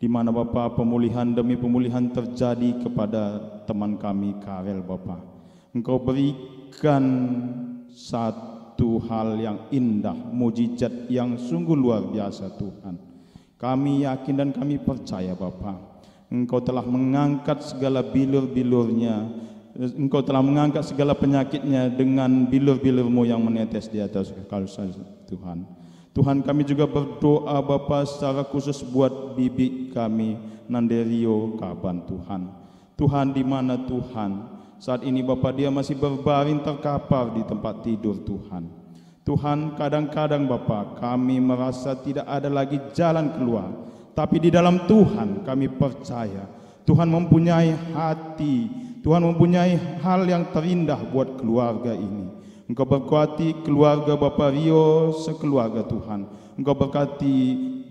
di mana Bapa pemulihan demi pemulihan terjadi kepada teman kami Karel Bapa. Engkau berikan satu hal yang indah, mujizat yang sungguh luar biasa Tuhan. Kami yakin dan kami percaya Bapa, Engkau telah mengangkat segala bilur-bilurnya, Engkau telah mengangkat segala penyakitnya dengan bilur-bilur-Mu yang menetes di atas kalsa Tuhan. Tuhan, kami juga berdoa Bapa secara khusus buat bibi kami Nanderio Kaban Tuhan. Tuhan, di mana Tuhan saat ini Bapa dia masih berbaring terkapar di tempat tidur Tuhan. Tuhan, kadang-kadang Bapa kami merasa tidak ada lagi jalan keluar, tapi di dalam Tuhan kami percaya Tuhan mempunyai hati, Tuhan mempunyai hal yang terindah buat keluarga ini. Engkau berkati keluarga Bapak Rio sekeluarga Tuhan. Engkau berkati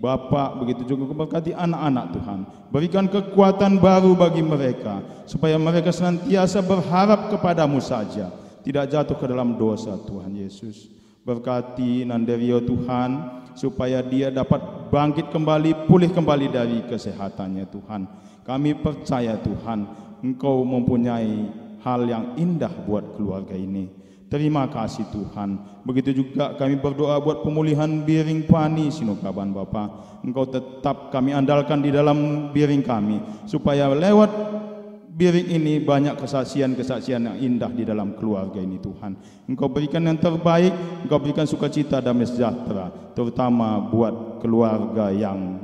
Bapak, begitu juga Engkau berkati anak-anak Tuhan. Berikan kekuatan baru bagi mereka, supaya mereka senantiasa berharap kepadamu saja, tidak jatuh ke dalam dosa Tuhan Yesus. Berkati Nanderio Tuhan, supaya dia dapat bangkit kembali, pulih kembali dari kesehatannya Tuhan. Kami percaya Tuhan, Engkau mempunyai hal yang indah buat keluarga ini. Terima kasih Tuhan. Begitu juga kami berdoa buat pemulihan Biring Pani Sinukaban Bapa. Engkau tetap kami andalkan di dalam Biring kami, supaya lewat Biring ini banyak kesaksian-kesaksian yang indah di dalam keluarga ini Tuhan. Engkau berikan yang terbaik, Engkau berikan sukacita damai sejahtera, terutama buat keluarga yang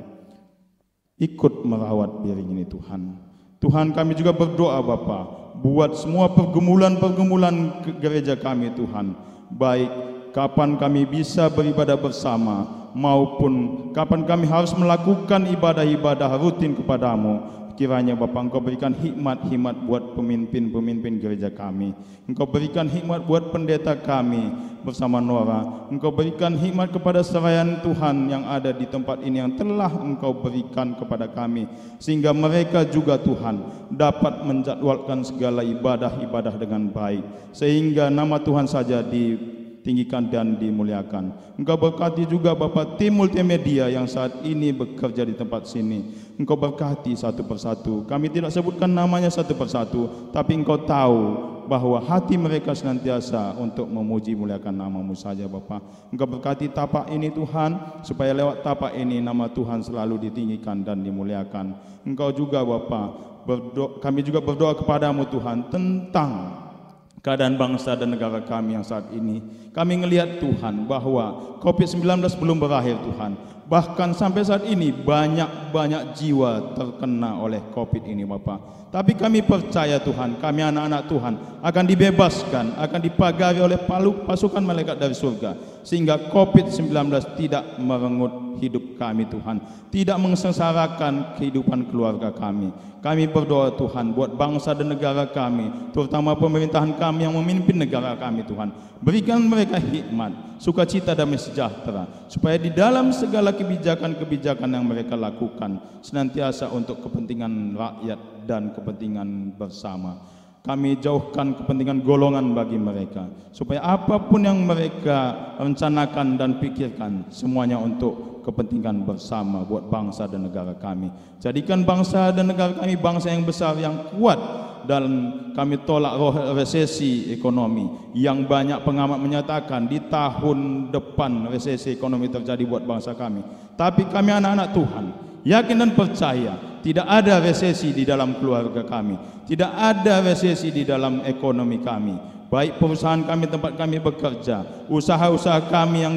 ikut merawat Biring ini Tuhan. Tuhan, kami juga berdoa Bapa buat semua pergumulan-pergumulan gereja kami Tuhan, baik kapan kami bisa beribadah bersama maupun kapan kami harus melakukan ibadah-ibadah rutin kepadamu. Kiranya Bapa Engkau berikan hikmat-hikmat buat pemimpin-pemimpin gereja kami. Engkau berikan hikmat buat pendeta kami bersama Nora. Engkau berikan hikmat kepada seraian Tuhan yang ada di tempat ini yang telah Engkau berikan kepada kami, sehingga mereka juga Tuhan dapat menjadwalkan segala ibadah-ibadah dengan baik, sehingga nama Tuhan saja ditinggikan dan dimuliakan. Engkau berkati juga Bapa tim multimedia yang saat ini bekerja di tempat sini. Engkau berkati satu persatu. Kami tidak sebutkan namanya satu persatu, tapi Engkau tahu bahwa hati mereka senantiasa untuk memuji muliakan nama-Mu saja Bapa. Engkau berkati tapak ini Tuhan, supaya lewat tapak ini nama Tuhan selalu ditinggikan dan dimuliakan. Engkau juga Bapa, kami juga berdoa kepadamu Tuhan tentang keadaan bangsa dan negara kami yang saat ini. Kami melihat Tuhan bahwa COVID-19 belum berakhir Tuhan. Bahkan sampai saat ini banyak jiwa terkena oleh COVID ini Bapa. Tapi kami percaya Tuhan, kami anak-anak Tuhan akan dibebaskan, akan dipagari oleh pasukan malaikat dari surga, sehingga COVID-19 tidak merenggut hidup kami Tuhan, tidak mensengsarakan kehidupan keluarga kami. Kami berdoa Tuhan buat bangsa dan negara kami, terutama pemerintahan kami yang memimpin negara kami Tuhan. Berikan mereka hikmat, sukacita, damai sejahtera, supaya di dalam segala kebijakan-kebijakan yang mereka lakukan senantiasa untuk kepentingan rakyat dan kepentingan bersama. Kami jauhkan kepentingan golongan bagi mereka, supaya apapun yang mereka rencanakan dan pikirkan semuanya untuk kepentingan bersama buat bangsa dan negara kami. Jadikan bangsa dan negara kami bangsa yang besar, yang kuat, dan kami tolak roh resesi ekonomi yang banyak pengamat menyatakan di tahun depan resesi ekonomi terjadi buat bangsa kami. Tapi kami anak-anak Tuhan yakin dan percaya tidak ada resesi di dalam keluarga kami, tidak ada resesi di dalam ekonomi kami. Baik perusahaan kami, tempat kami bekerja, usaha-usaha kami yang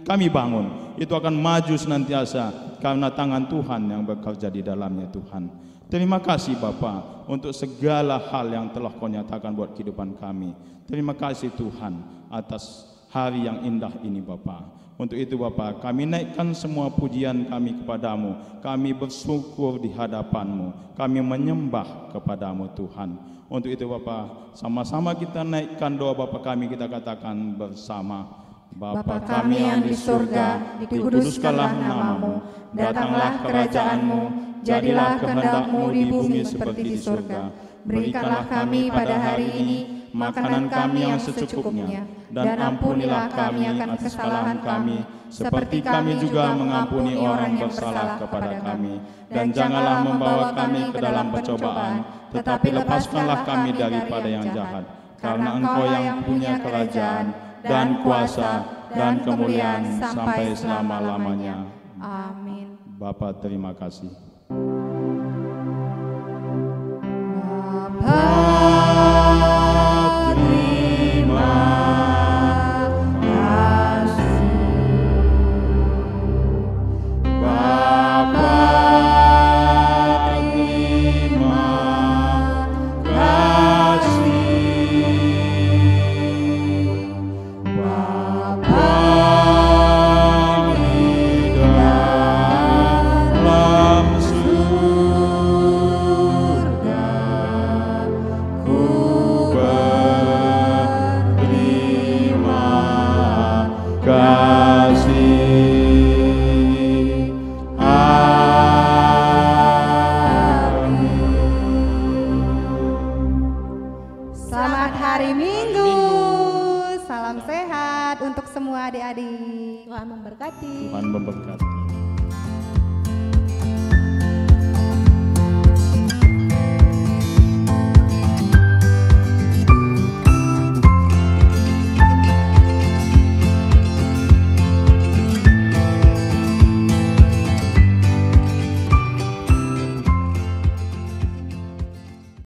kami bangun, itu akan maju senantiasa karena tangan Tuhan yang bekerja di dalamnya Tuhan. Terima kasih Bapa untuk segala hal yang telah Kau nyatakan buat kehidupan kami. Terima kasih Tuhan atas hari yang indah ini Bapa. Untuk itu Bapa, kami naikkan semua pujian kami kepadamu. Kami bersyukur di hadapan-Mu. Kami menyembah kepadamu Tuhan. Untuk itu Bapa, sama-sama kita naikkan doa Bapa kami, kita katakan bersama. Bapa kami yang di surga, dikuduskanlah nama-Mu, datanglah kerajaan-Mu, jadilah kehendak-Mu di bumi seperti di surga. Berikanlah kami pada hari ini makanan kami yang secukupnya, dan ampunilah kami akan kesalahan kami, seperti kami juga mengampuni orang yang bersalah kepada kami. Dan janganlah membawa kami ke dalam pencobaan, tetapi lepaskanlah kami daripada yang jahat. Karena Engkau yang punya kerajaan dan kuasa dan kemuliaan sampai selama-lamanya. Amin. Bapa, terima kasih. Selamat hari Minggu. Salam sehat untuk semua adik-adik. Tuhan memberkati. Tuhan memberkati.